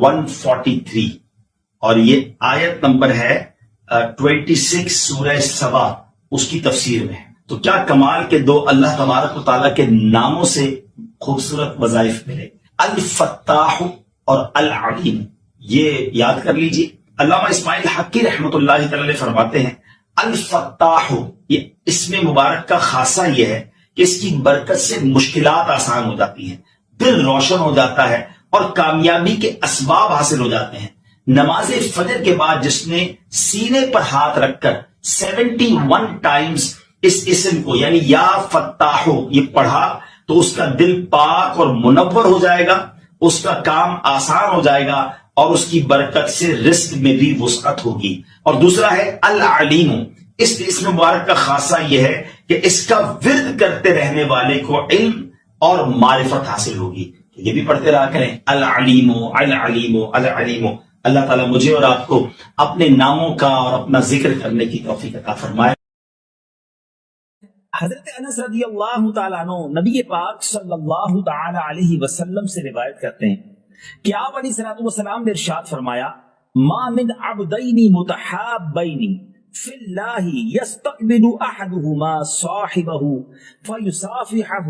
143 اور یہ آیت نمبر ہے 26 سورہ سبا اس کی تفسیر میں. تو کیا کمال کے دو اللہ تبارک و تعالیٰ کے ناموں سے خوبصورت وظائف ملے، الفتاح اور العلیم. یہ یاد کر لیجیے. علامہ اسماعیل حقی رحمۃ اللہ تعالی فرماتے ہیں الفتاح، یہ اسم مبارک کا خاصہ یہ ہے کہ اس کی برکت سے مشکلات آسان ہو جاتی ہیں، دل روشن ہو جاتا ہے اور کامیابی کے اسباب حاصل ہو جاتے ہیں. نماز فجر کے بعد جس نے سینے پر ہاتھ رکھ کر 71 ٹائمز اس اسم کو یعنی یا فتاحو یہ پڑھا تو اس کا دل پاک اور منور ہو جائے گا، اس کا کام آسان ہو جائے گا اور اس کی برکت سے رزق میں بھی وسعت ہوگی. اور دوسرا ہے العلیم، اس اسم مبارک کا خاصہ یہ ہے کہ اس کا ورد کرتے رہنے والے کو علم اور معرفت حاصل ہوگی. یہ بھی پڑھتے رہا کریں العلیم العلیم العلیم. اللہ تعالیٰ مجھے اور آپ کو اپنے ناموں کا اور اپنا ذکر کرنے کی توفیق عطا فرمائے. حضرت انس رضی اللہ تعالیٰ عنہ نبی پاک صلی اللہ تعالی علیہ وسلم سے روایت کرتے ہیں کہ آپ علیہ الصلوۃ والسلام نے ارشاد فرمایا ما من عبدین متحابین فی اللہ یستقبل احدہما صاحبہ فیصافحہ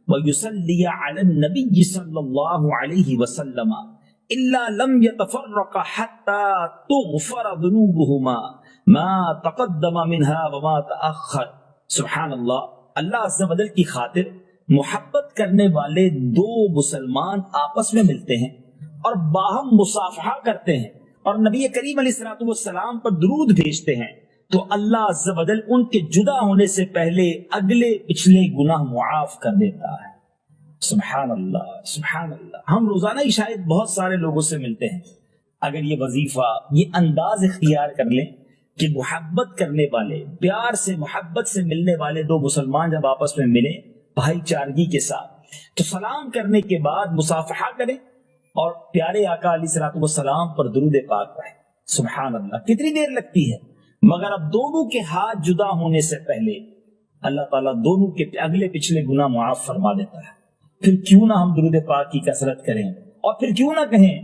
ویصلی علی النبی صلی اللہ علیہ وسلم الا لم يتفرق حتى تغفر ذنوبهما ما تقدم منها وما تأخر. سبحان اللہ. اللہ عز و جل کی خاطر محبت کرنے والے دو مسلمان آپس میں ملتے ہیں اور باہم مصافحہ کرتے ہیں اور نبی کریم علیہ الصلوۃ والسلام پر درود بھیجتے ہیں تو اللہ عز و جل ان کے جدا ہونے سے پہلے اگلے پچھلے گناہ معاف کر دیتا ہے. سبحان اللہ سبحان اللہ. ہم روزانہ ہی شاید بہت سارے لوگوں سے ملتے ہیں. اگر یہ وظیفہ یہ انداز اختیار کر لیں کہ محبت کرنے والے پیار سے محبت سے ملنے والے دو مسلمان جب آپس میں ملیں بھائی چارگی کے ساتھ تو سلام کرنے کے بعد مصافحہ کریں اور پیارے آقا علیہ الصلوۃ والسلام پر درود پاک پڑھیں. سبحان اللہ. کتنی دیر لگتی ہے مگر اب دونوں کے ہاتھ جدا ہونے سے پہلے اللہ تعالیٰ دونوں کے اگلے پچھلے گناہ معاف فرما دیتا ہے. پھر کیوں نہ ہم درود پاک کی کثرت کریں اور پھر کیوں نہ کہیں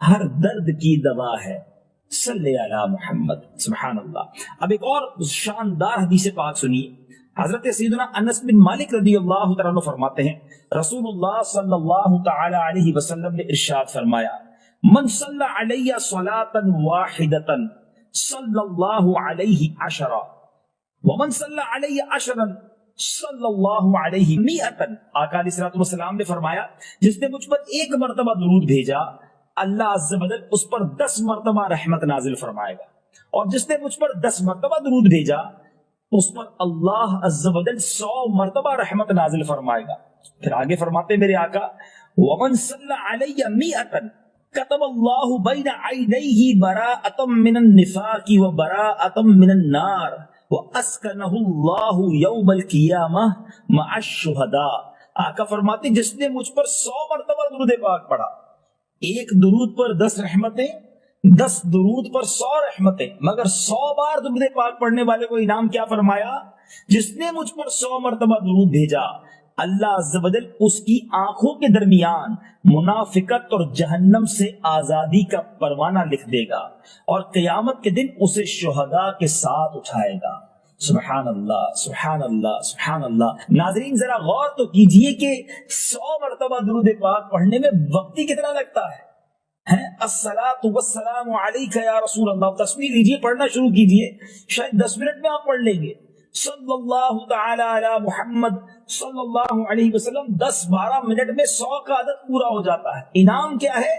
ہر درد کی دوا ہے صلی علی محمد. سبحان اللہ. اب ایک اور شاندار حدیث پاک سنیے. حضرت سیدنا انس بن مالک رضی اللہ تعالیٰ عنہ فرماتے ہیں رسول اللہ صلی اللہ تعالی علیہ وسلم نے ارشاد فرمایا من صلی علی صلاۃ واحدۃ صلی اللہ علیہ عشرا ومن صلی علی عشرا صلی اللہ علیہ مئتن. آقا علیہ الصلوۃ والسلام نے فرمایا جس نے مجھ پر ایک مرتبہ درود بھیجا اللہ عز و جل اس پر 10 مرتبہ رحمت نازل فرمائے گا اور جس نے مجھ پر 10 مرتبہ درود بھیجا اس پر اللہ عز و جل 100 مرتبہ رحمت نازل فرمائے گا. پھر آگے فرماتے میرے آقا ومن صلی علی مئتن کتب اللہ بین عینیہ براءۃ من النفاق وبراءۃ من النار وَأَسْكَنَهُ اللَّهُ يَوْمَ الْقِيَامَةِ مَعَ الشُّهَدَاءِ. آقا فرماتے جس نے مجھ پر 100 مرتبہ درود پاک پڑھا، ایک درود پر 10 رحمتیں، 10 درود پر 100 رحمتیں، مگر 100 بار درود پاک پڑھنے والے کو انعام کیا فرمایا جس نے مجھ پر 100 مرتبہ درود بھیجا اللہ عز و جل اس کی آنکھوں کے درمیان منافقت اور جہنم سے آزادی کا پروانہ لکھ دے گا اور قیامت کے دن اسے شہداء کے ساتھ اٹھائے گا. سبحان اللہ سبحان اللہ سبحان اللہ. ناظرین ذرا غور تو کیجئے کہ 100 مرتبہ درود پاک پڑھنے میں وقت ہی کتنا لگتا ہے. الصلاۃ والسلام علیک یا رسول اللہ. تسبیح لیجئے، پڑھنا شروع کیجئے، شاید 10 منٹ میں آپ پڑھ لیں گے. صلی اللہ تعالی علی محمد صلی اللہ علیہ وسلم 10-12 منٹ میں 100 کا عدد پورا ہو جاتا ہے. انعام کیا ہے؟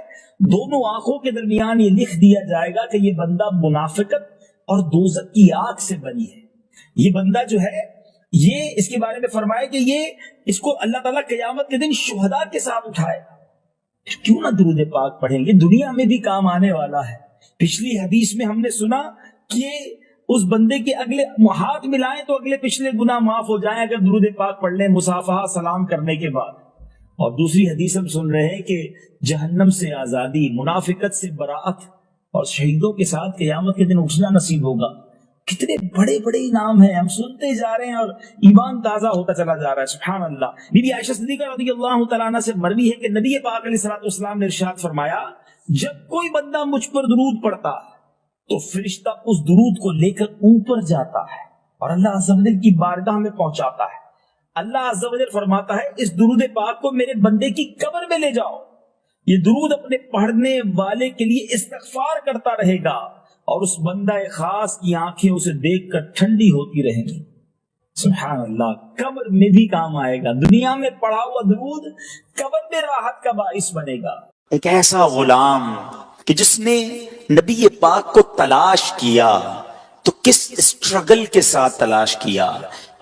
دونوں آنکھوں کے درمیان یہ لکھ دیا جائے گا کہ یہ بندہ منافقت اور دوزخ کی آگ سے بنی ہے. یہ بندہ جو ہے یہ اس کے بارے میں فرمائے کہ یہ اس کو اللہ تعالیٰ قیامت کے دن شہداء کے ساتھ اٹھائے گا. کیوں نہ درود پاک پڑھیں گے، دنیا میں بھی کام آنے والا ہے. پچھلی حدیث میں ہم نے سنا کہ اس بندے کے اگلے ہاتھ ملائیں تو اگلے پچھلے گناہ معاف ہو جائیں اگر درود پاک پڑھ لیں مصافحہ سلام کرنے کے بعد. اور دوسری حدیث ہم سن رہے ہیں کہ جہنم سے آزادی، منافقت سے براءت اور شہیدوں کے ساتھ قیامت کے دن اٹھنا نصیب ہوگا. کتنے بڑے بڑے انعام ہیں، ہم سنتے جا رہے ہیں اور ایمان تازہ ہوتا چلا جا رہا ہے. سبحان اللہ. بی بی عائشہ صدیقہ رضی اللہ تعالیٰ عنہ سے مروی ہے کہ نبی پاک علیہ الصلوۃ والسلام نے ارشاد فرمایا جب کوئی بندہ مجھ پر درود پڑھتا تو فرشتہ اس درود کو لے کر اوپر جاتا ہے اور اللہ عز و جل کی بارگاہ میں پہنچاتا ہے. اللہ عز و جل فرماتا ہے اس درود پاک کو میرے بندے کی قبر میں لے جاؤ. یہ درود اپنے پڑھنے والے کے لیے استغفار کرتا رہے گا اور اس بندہ خاص کی آنکھیں اسے دیکھ کر ٹھنڈی ہوتی رہیں گی. سبحان اللہ. قبر میں بھی کام آئے گا. دنیا میں پڑھا ہوا درود قبر میں راحت کا باعث بنے گا. ایک ایسا غلام کہ جس نے نبی پاک کو تلاش کیا تو کس اسٹرگل کے ساتھ تلاش کیا.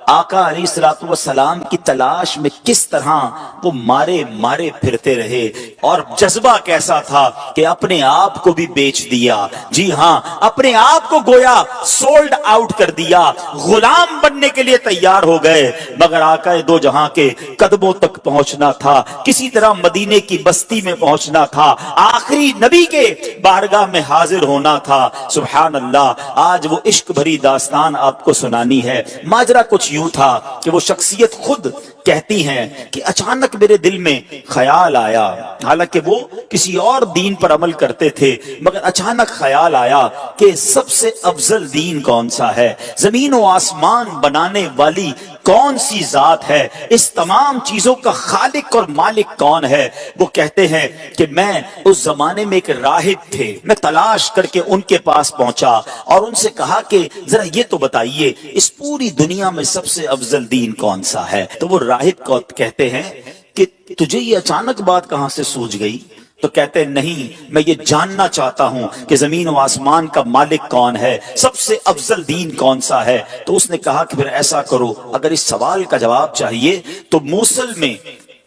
آقا علیہ الصلوۃ والسلام کی تلاش میں کس طرح وہ مارے مارے پھرتے رہے اور جذبہ کیسا تھا کہ اپنے آپ کو بھی بیچ دیا. جی ہاں، اپنے آپ کو گویا سولڈ آؤٹ کر دیا، غلام بننے کے لیے تیار ہو گئے. مگر آقا دو جہاں کے قدموں تک پہنچنا تھا، کسی طرح مدینے کی بستی میں پہنچنا تھا، آخری نبی کے بارگاہ میں حاضر ہونا تھا. سبحان اللہ. آج وہ عشق بھری داستان آپ کو سنانی ہے. ماجرا کچھ یوں تھا کہ وہ شخصیت خود کہتی ہیں کہ اچانک میرے دل میں خیال آیا، حالانکہ وہ کسی اور دین پر عمل کرتے تھے، مگر اچانک خیال آیا کہ سب سے افضل دین کون سا ہے، زمین و آسمان بنانے والی کون سی ذات ہے، اس تمام چیزوں کا خالق اور مالک کون ہے. وہ کہتے ہیں کہ میں اس زمانے میں ایک راہب تھے، میں تلاش کر کے ان کے پاس پہنچا اور ان سے کہا کہ ذرا یہ تو بتائیے اس پوری دنیا میں سب سے افضل دین کون سا ہے. تو وہ راہب کو کہتے ہیں کہ تجھے یہ اچانک بات کہاں سے سوچ گئی؟ تو کہتے ہیں نہیں، میں یہ جاننا چاہتا ہوں کہ زمین و آسمان کا مالک کون ہے، سب سے افضل دین کون سا ہے. تو اس نے کہا کہ پھر ایسا کرو، اگر اس سوال کا جواب چاہیے تو موصل میں،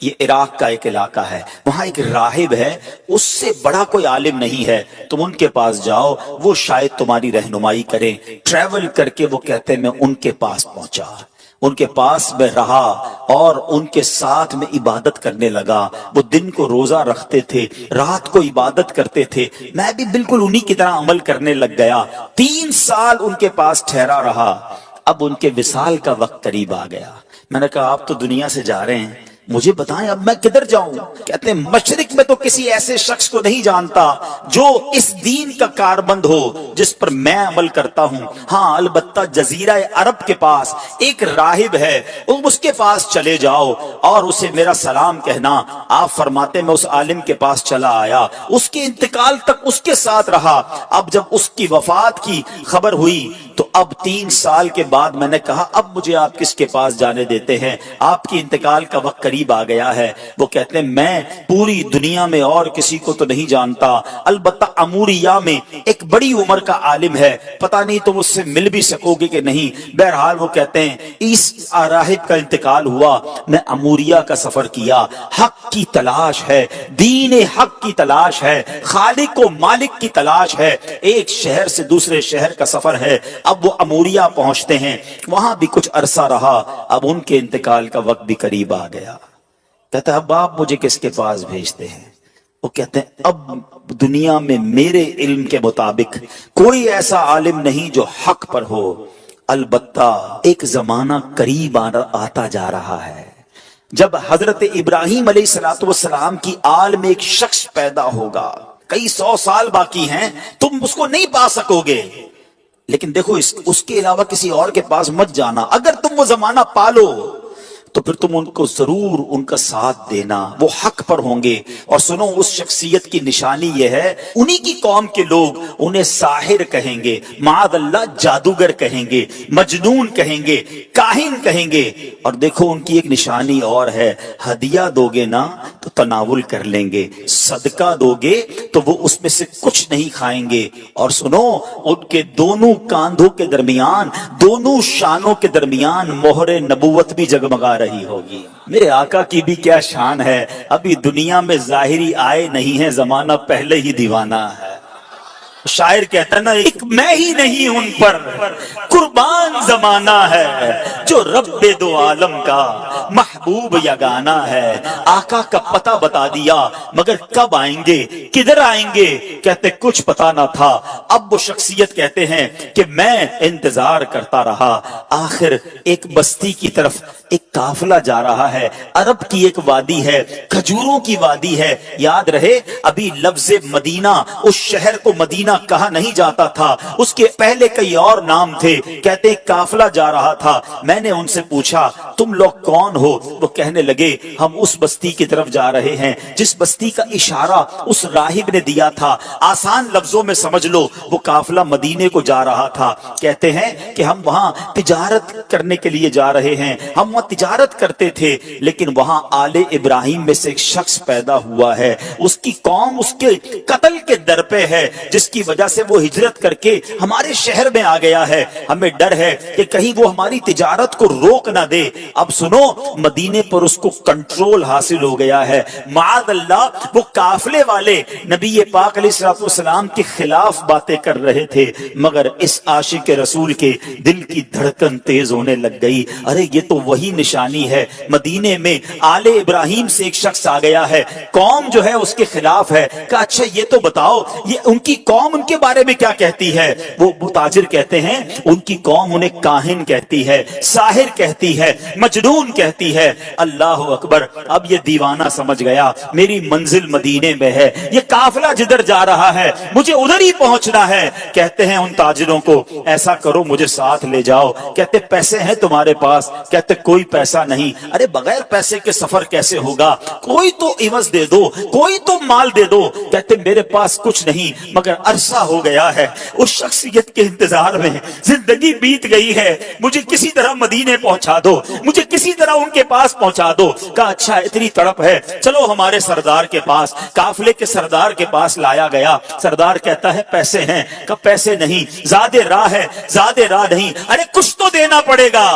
یہ عراق کا ایک علاقہ ہے، وہاں ایک راہب ہے، اس سے بڑا کوئی عالم نہیں ہے، تم ان کے پاس جاؤ، وہ شاید تمہاری رہنمائی کریں. ٹریول کر کے وہ کہتے ہیں میں ان کے پاس پہنچا، ان کے پاس میں رہا اور ان کے ساتھ میں عبادت کرنے لگا. وہ دن کو روزہ رکھتے تھے، رات کو عبادت کرتے تھے، میں بھی بالکل انہی کی طرح عمل کرنے لگ گیا. 3 سال ان کے پاس ٹھہرا رہا. اب ان کے وصال کا وقت قریب آ گیا. میں نے کہا آپ تو دنیا سے جا رہے ہیں، مجھے بتائیں اب میں کدھر جاؤں؟ کہتے ہیں مشرق میں تو کسی ایسے شخص کو نہیں جانتا جو اس دین کا کاربند ہو جس پر میں عمل کرتا ہوں. ہاں البتہ جزیرہ عرب کے پاس ایک راہب ہے، اس کے پاس چلے جاؤ اور اسے میرا سلام کہنا. آپ فرماتے میں اس عالم کے پاس چلا آیا، اس کے انتقال تک اس کے ساتھ رہا. اب جب اس کی وفات کی خبر ہوئی تو اب 3 سال کے بعد میں نے کہا اب مجھے آپ کس کے پاس جانے دیتے ہیں، آپ کی انتقال کا وقت قریب آ گیا ہے. وہ کہتے ہیں میں پوری دنیا میں اور کسی کو تو نہیں جانتا، البتہ اموریا میں ایک بڑی عمر کا عالم ہے، پتہ نہیں تم اس سے مل بھی سکو گے کہ نہیں. بہرحال وہ کہتے ہیں اس راہب کا انتقال ہوا، میں اموریا کا سفر کیا. حق کی تلاش ہے، دین حق کی تلاش ہے، خالق و مالک کی تلاش ہے. ایک شہر سے دوسرے شہر کا سفر ہے. اب وہ اموریا پہنچتے ہیں، وہاں بھی کچھ عرصہ رہا. اب ان کے انتقال کا وقت بھی قریب آ گیا. کہتا ہے اب آپ مجھے کس کے پاس بھیجتے ہیں؟ وہ کہتے ہیں اب دنیا میں میرے علم کے مطابق کوئی ایسا عالم نہیں جو حق پر ہو، البتہ ایک زمانہ قریب آتا جا رہا ہے جب حضرت ابراہیم علیہ السلام کی آل میں ایک شخص پیدا ہوگا. کئی 100 سال باقی ہیں، تم اس کو نہیں پا سکو گے، لیکن دیکھو اس کے علاوہ کسی اور کے پاس مت جانا. اگر تم وہ زمانہ پالو تو پھر تم ان کو ضرور ان کا ساتھ دینا، وہ حق پر ہوں گے. اور سنو اس شخصیت کی نشانی یہ ہے، انہی کی قوم کے لوگ انہیں ساحر کہیں گے، معاذ اللہ جادوگر کہیں گے، مجنون کہیں گے، کاہن کہیں گے. اور دیکھو ان کی ایک نشانی اور ہے، ہدیہ دو گے نا تو تناول کر لیں گے، صدقہ دو گے تو وہ اس میں سے کچھ نہیں کھائیں گے. اور سنو ان کے دونوں کاندھوں کے درمیان، دونوں شانوں کے درمیان مہر نبوت بھی جگمگا رہی ہوگی. میرے آقا کی بھی کیا شان ہے، ابھی دنیا میں ظاہری آئے نہیں ہے، زمانہ پہلے ہی دیوانہ ہے. شاعر کہتا ہے نا ایک میں ہی نہیں ان پر قربان زمانہ ہے جو رب دو عالم کا محبوب یگانہ ہے. آقا کا پتہ بتا دیا مگر کب آئیں گے کدھر آئیں گے کہتے کچھ پتا نہ تھا. اب وہ شخصیت کہتے ہیں کہ میں انتظار کرتا رہا. آخر ایک بستی کی طرف ایک قافلہ جا رہا ہے. عرب کی ایک وادی ہے, کھجوروں کی وادی ہے. یاد رہے ابھی لفظ مدینہ اس شہر کو مدینہ کہا نہیں جاتا تھا, اس کے پہلے کئی اور نام تھے. کہتے قافلہ جا رہا تھا. میں نے ان سے پوچھا تم لوگ کون ہو؟ وہ کہنے لگے ہم اس بستی کی طرف جا رہے ہیں جس بستی کا اشارہ اس راہب نے دیا تھا. آسان لفظوں میں سمجھ لو وہ قافلہ مدینے کو جا رہا تھا. کہتے ہیں کہ ہم وہاں تجارت کرنے کے لیے جا رہے ہیں. ہم وہاں تجارت کرتے تھے لیکن وہاں آل ابراہیم میں سے ایک شخص پیدا ہوا ہے. اس کی قوم اس کے قتل کے در پہ ہے جس کی وجہ سے وہ ہجرت کر کے ہمارے شہر میں آ گیا ہے. ہمیں ڈر ہے کہ کہیں وہ ہماری تجارت کو روک نہ دے. اب سنو مدینے پر اس کو کنٹرول حاصل ہو گیا ہے. معاذ اللہ وہ قافلے والے نبی پاک علیہ السلام کے خلاف باتیں کر رہے تھے مگر اس عاشق رسول کے دل کی دھڑکن تیز ہونے لگ گئی. ارے یہ تو وہی نشانی ہے, مدینے میں آل ابراہیم سے ایک شخص آ گیا ہے, قوم جو ہے اس کے خلاف ہے. کہ اچھا یہ تو بتاؤ یہ ان کی قوم ان کے بارے میں کیا کہتی ہے؟ وہ تاجر کہتے ہیں ان کی قوم انہیں کاہن کہتی ہے, ساحر کہتی ہے, مجنون کہتی ہے. اللہ اکبر. اب یہ دیوانہ سمجھ گیا میری منزل مدینے میں ہے, یہ قافلہ جدھر جا رہا ہے مجھے ادھر ہی پہنچنا ہے. کہتے ہیں ان تاجروں کو ایسا کرو مجھے ساتھ لے جاؤ. کہتے پیسے ہیں تمہارے پاس؟ کہتے کوئی پیسہ نہیں. ارے بغیر پیسے کے سفر کیسے ہوگا؟ کوئی تو عوض دے دو, کوئی تو مال دے دو. کہتے میرے پاس کچھ نہیں مگر عرصہ ہو گیا ہے اس شخصیت کے انتظار میں, زندگی بیت گئی ہے, مجھے کسی طرح مدینے پہنچا دو, مجھے کسی طرح ان کے پاس پہنچا دو. کہا اچھا اتنی تڑپ ہے چلو ہمارے سردار کے پاس. قافلے کے سردار کے پاس لایا گیا. سردار کہتا ہے پیسے ہیں؟ کہ پیسے نہیں, زیادہ راہ ہے, زیادہ راہ نہیں. ارے کچھ تو دینا پڑے گا.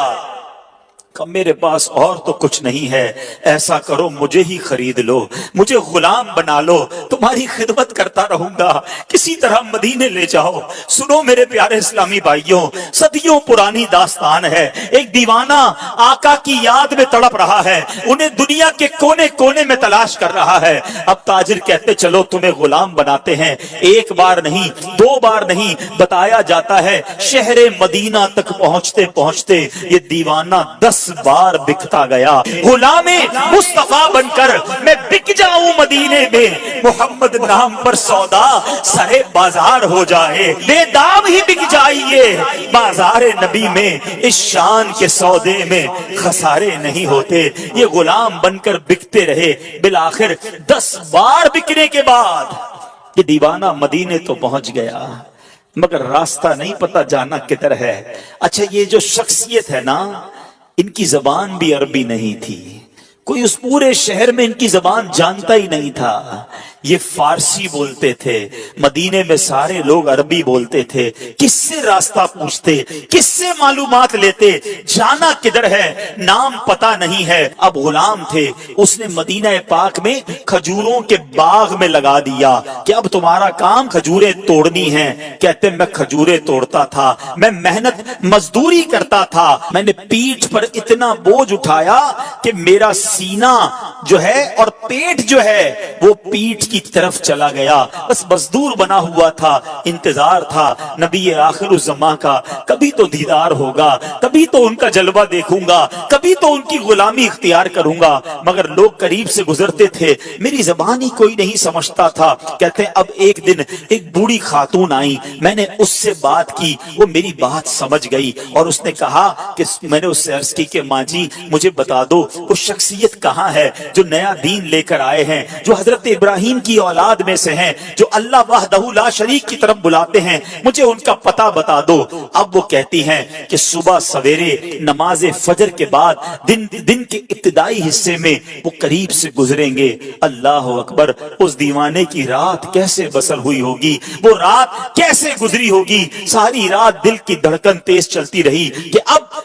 کہ میرے پاس اور تو کچھ نہیں ہے, ایسا کرو مجھے ہی خرید لو, مجھے غلام بنا لو, تمہاری خدمت کرتا رہوں گا, کسی طرح مدینے لے جاؤ. سنو میرے پیارے اسلامی بھائیوں, صدیوں پرانی داستان ہے. ایک دیوانہ آقا کی یاد میں تڑپ رہا ہے, انہیں دنیا کے کونے کونے میں تلاش کر رہا ہے. اب تاجر کہتے چلو تمہیں غلام بناتے ہیں. ایک بار نہیں, دو بار نہیں, بتایا جاتا ہے شہر مدینہ تک پہنچتے پہنچتے یہ دیوانہ 10 بار بکتا گیا. غلام مصطفیٰ بن کر میں بک جاؤں مدینے میں, محمد نام پر سودا سرے بازار ہو جائے, بے دام ہی بک جائیے بازار نبی میں, اس شان کے سودے میں خسارے نہیں ہوتے. یہ غلام بن کر بکتے رہے. بالآخر 10 بار بکنے کے بعد یہ دیوانہ مدینے تو پہنچ گیا مگر راستہ نہیں پتا جانا کدھر ہے. اچھا یہ جو شخصیت ہے نا ان کی زبان بھی عربی نہیں تھی, کوئی اس پورے شہر میں ان کی زبان جانتا ہی نہیں تھا. یہ فارسی بولتے تھے, مدینے میں سارے لوگ عربی بولتے تھے. کس سے راستہ پوچھتے, کس سے معلومات لیتے, جانا کدھر ہے نام پتا نہیں ہے. اب غلام تھے, اس نے مدینہ پاک میں کھجوروں کے باغ میں لگا دیا کہ اب تمہارا کام کھجوریں توڑنی ہیں. کہتے میں کھجوریں توڑتا تھا, میں محنت مزدوری کرتا تھا, میں نے پیٹھ پر اتنا بوجھ اٹھایا کہ میرا سینہ جو ہے اور پیٹ جو ہے وہ پیٹھ کی طرف چلا گیا. بس مزدور بنا ہوا تھا, انتظار تھا نبی آخر الزمان کا, کبھی تو دیدار ہوگا, کبھی تو ان کا جلوہ دیکھوں گا, کبھی تو ان کی غلامی اختیار کروں گا. مگر لوگ قریب سے گزرتے تھے, میری زبان ہی کوئی نہیں سمجھتا تھا. کہتے اب ایک دن ایک بوڑھی خاتون آئی, میں نے اس سے بات کی, وہ میری بات سمجھ گئی اور اس نے کہا کہ میں نے اس سے عرض کی کہ ماں جی مجھے بتا دو وہ شخصیت کہاں ہے جو نیا دین لے کر آئے ہیں, جو حضرت ابراہیم کی اولاد میں سے ہیں, جو اللہ وحدہ لا شریک کی طرف بلاتے ہیں, مجھے ان کا پتہ بتا دو. اب وہ کہتی ہیں کہ صبح سویرے نماز فجر کے بعد دن کے ابتدائی حصے میں وہ قریب سے گزریں گے. اللہ اکبر. اس دیوانے کی رات کیسے بسر ہوئی ہوگی, وہ رات کیسے گزری ہوگی. ساری رات دل کی دھڑکن تیز چلتی رہی کہ اب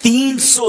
300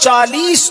40